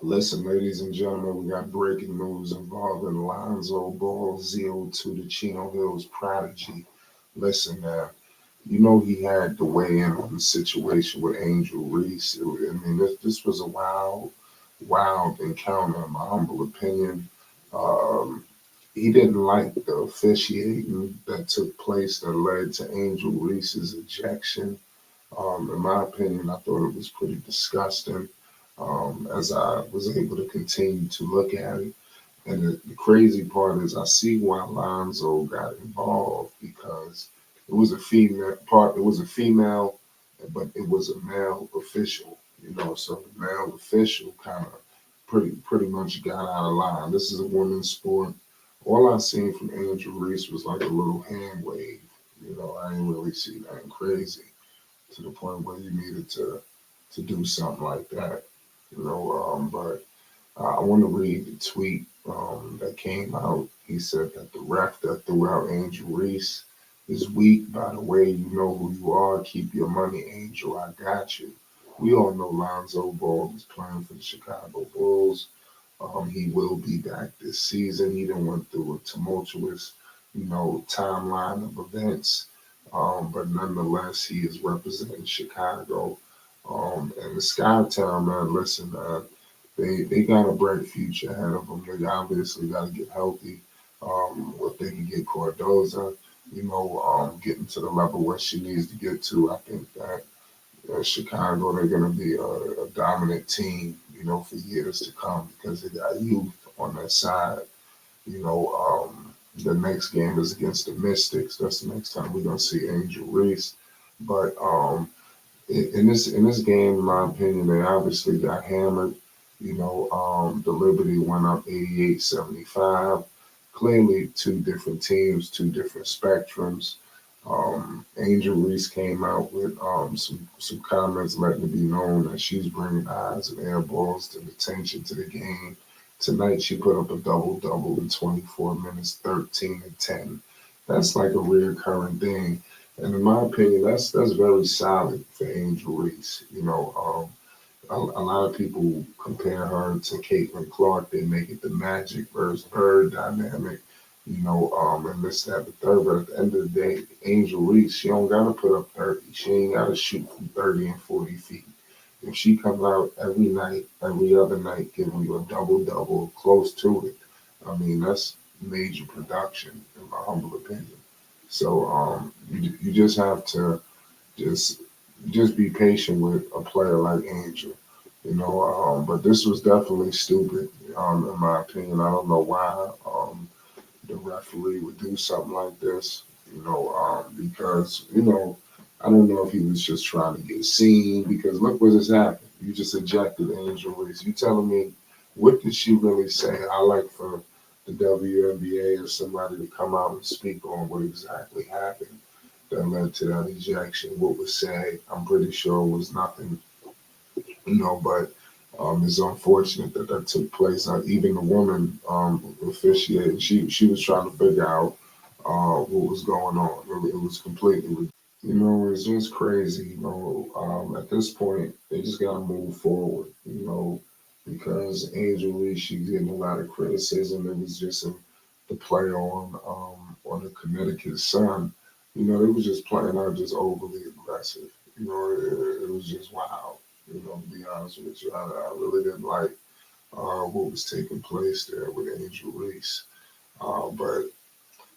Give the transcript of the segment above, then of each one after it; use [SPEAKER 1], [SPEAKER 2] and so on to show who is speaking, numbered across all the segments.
[SPEAKER 1] Listen, ladies and gentlemen, we got breaking news involving Lonzo Ball, ZO2, the Chino Hills prodigy. Listen, you know he had to weigh in on the situation with Angel Reese. This was a wild encounter, in my humble opinion. Um, he didn't like the officiating that took place that led to Angel Reese's ejection. In my opinion, I thought it was pretty disgusting as I was able to continue to look at it. And the crazy part is, I see why Lonzo got involved because it was a female part. It was a female, but it was a male official. So the male official kind of pretty much got out of line. This is a women's sport. All I seen from Angel Reese was like a little hand wave. I didn't really see nothing crazy to the point where you needed to do something like that. But I want to read the tweet that came out. He said that the ref that threw out Angel Reese is weak. By the way, you know who you are. Keep your money, Angel. I got you. We all know Lonzo Ball is playing for the Chicago Bulls. He will be back this season. He done went through a tumultuous, timeline of events. But nonetheless, he is representing Chicago. And the Skytown, man, listen, they got a bright future ahead of them. They obviously got to get healthy. If they can get Cordoza, getting to the level where she needs to get to, I think that Chicago, they're going to be a dominant team, for years to come because they got youth on their side. The next game is against the Mystics. That's the next time we're going to see Angel Reese. But in this game, in my opinion, they obviously got hammered. The Liberty went up 88-75. Clearly, two different teams, two different spectrums. Angel Reese came out with some comments letting it be known that she's bringing eyes and air balls and attention to the game. Tonight, she put up a double-double in 24 minutes, 13 and 10. That's like a recurring thing. And in my opinion, that's very solid for Angel Reese. A lot of people compare her to Caitlin Clark. They make it the Magic versus Bird dynamic, and this, that, the third. But at the end of the day, Angel Reese, she don't got to put up 30. She ain't got to shoot from 30 and 40 feet. If she comes out every night, every other night, giving you a double-double, close to it, that's major production, in my humble opinion. So you just have to just be patient with a player like Angel, But this was definitely stupid, in my opinion. I don't know why the referee would do something like this, because I don't know if he was just trying to get seen. Because look what has happened. You just ejected Angel Reese. You telling me what did she really say? I like for the WNBA or somebody to come out and speak on what exactly happened that led to that ejection. What was said, I'm pretty sure it was nothing, but it's unfortunate that took place. Even the woman officiating, she was trying to figure out what was going on. It was completely, it's just crazy. At this point, they just got to move forward. Because Angel Reese, she's getting a lot of criticism. It was just the play on the Connecticut Sun. They was just playing out just overly aggressive. It was just wild. To be honest with you, I really didn't like what was taking place there with Angel Reese. But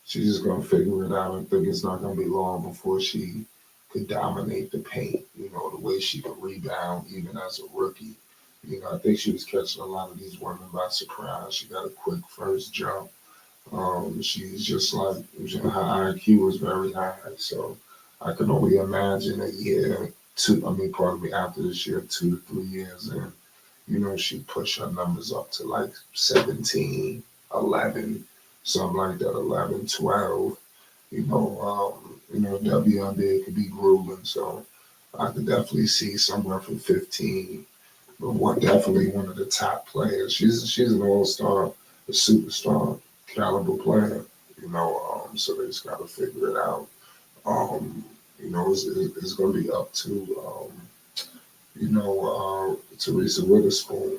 [SPEAKER 1] she's just gonna figure it out. I think it's not gonna be long before she could dominate the paint. The way she could rebound even as a rookie. I think she was catching a lot of these women by surprise. She got a quick first jump. She's just like, her IQ was very high. So I can only imagine a year, pardon me, after this year, 2 to 3 years in, she pushed her numbers up to like 17, 11, something like that, 11, 12. WNBA could be grueling. So I could definitely see somewhere from 15, but definitely one of the top players. She's an all-star, a superstar caliber player, so they just got to figure it out. It's going to be up to, Teresa Witherspoon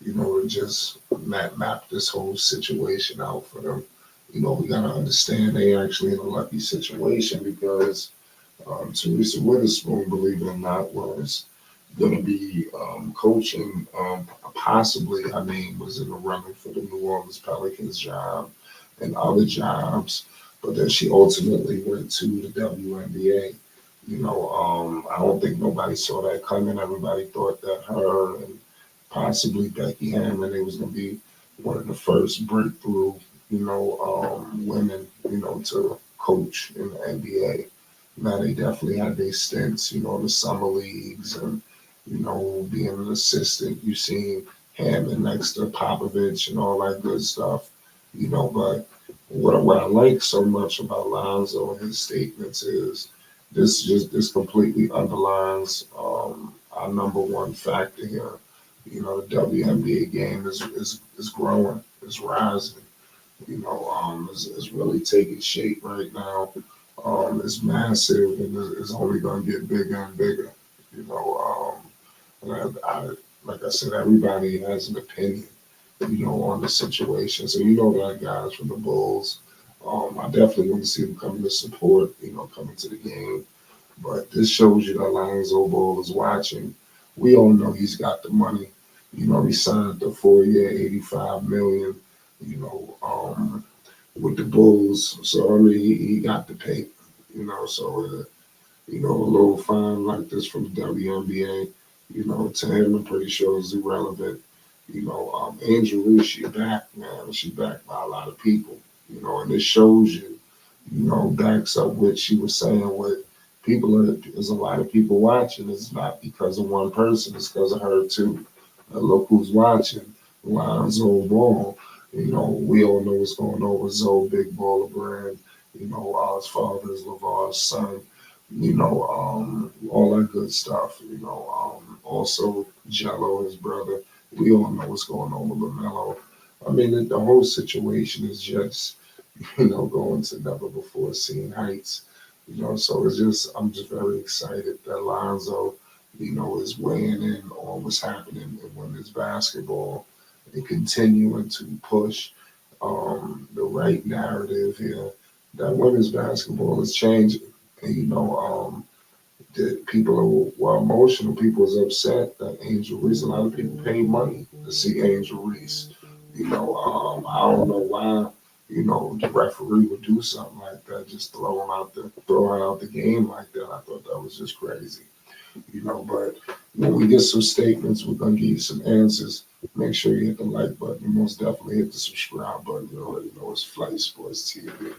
[SPEAKER 1] to just map this whole situation out for them. We got to understand they actually in a lucky situation because Teresa Witherspoon, believe it or not, was going to be coaching, possibly, I mean, was in the running for the New Orleans Pelicans job and other jobs, but then she ultimately went to the WNBA. I don't think nobody saw that coming. Everybody thought that her and possibly Becky Hammond, it was going to be one of the first breakthrough, women, to coach in the NBA. Now they definitely had their stints, in the summer leagues and, being an assistant. You seen Hammond next to Popovich and all that good stuff, but what I like so much about Lonzo and his statements is this completely underlines our number one factor here. The WNBA game is growing, is rising. Is really taking shape right now. It's massive and it's only going to get bigger and bigger. You know, and like I said, everybody has an opinion, on the situation. So that guys from the Bulls. I definitely want to see them coming to support, coming to the game. But this shows you that Lonzo Ball is watching. We all know he's got the money. He signed the 4 year, 85 million. You know, with the Bulls. So I mean, he got the pay. So a little fine like this from the WNBA. To him, I'm pretty sure is irrelevant. Angel Reese, she back, man. She backed by a lot of people. And it shows you, backs up what she was saying. What there's a lot of people watching. It's not because of one person. It's because of her too. Look who's watching. Lonzo Ball. We all know what's going on with Zoe Big Baller Brand. His father is LeVar's son. All that good stuff. Also Jello, his brother. We all know what's going on with LaMelo. I mean, the whole situation is just, going to never before seen heights. So I'm just very excited that Lonzo, is weighing in on what's happening in women's basketball and continuing to push the right narrative here that women's basketball is changing. And, that people were emotional. People was upset that Angel Reese. A lot of people paid money to see Angel Reese. I don't know why. The referee would do something like that, just throw her out the game like that. I thought that was just crazy. But when we get some statements, we're gonna give you some answers. Make sure you hit the like button. And most definitely hit the subscribe button. You already know it's Flight Sports TV.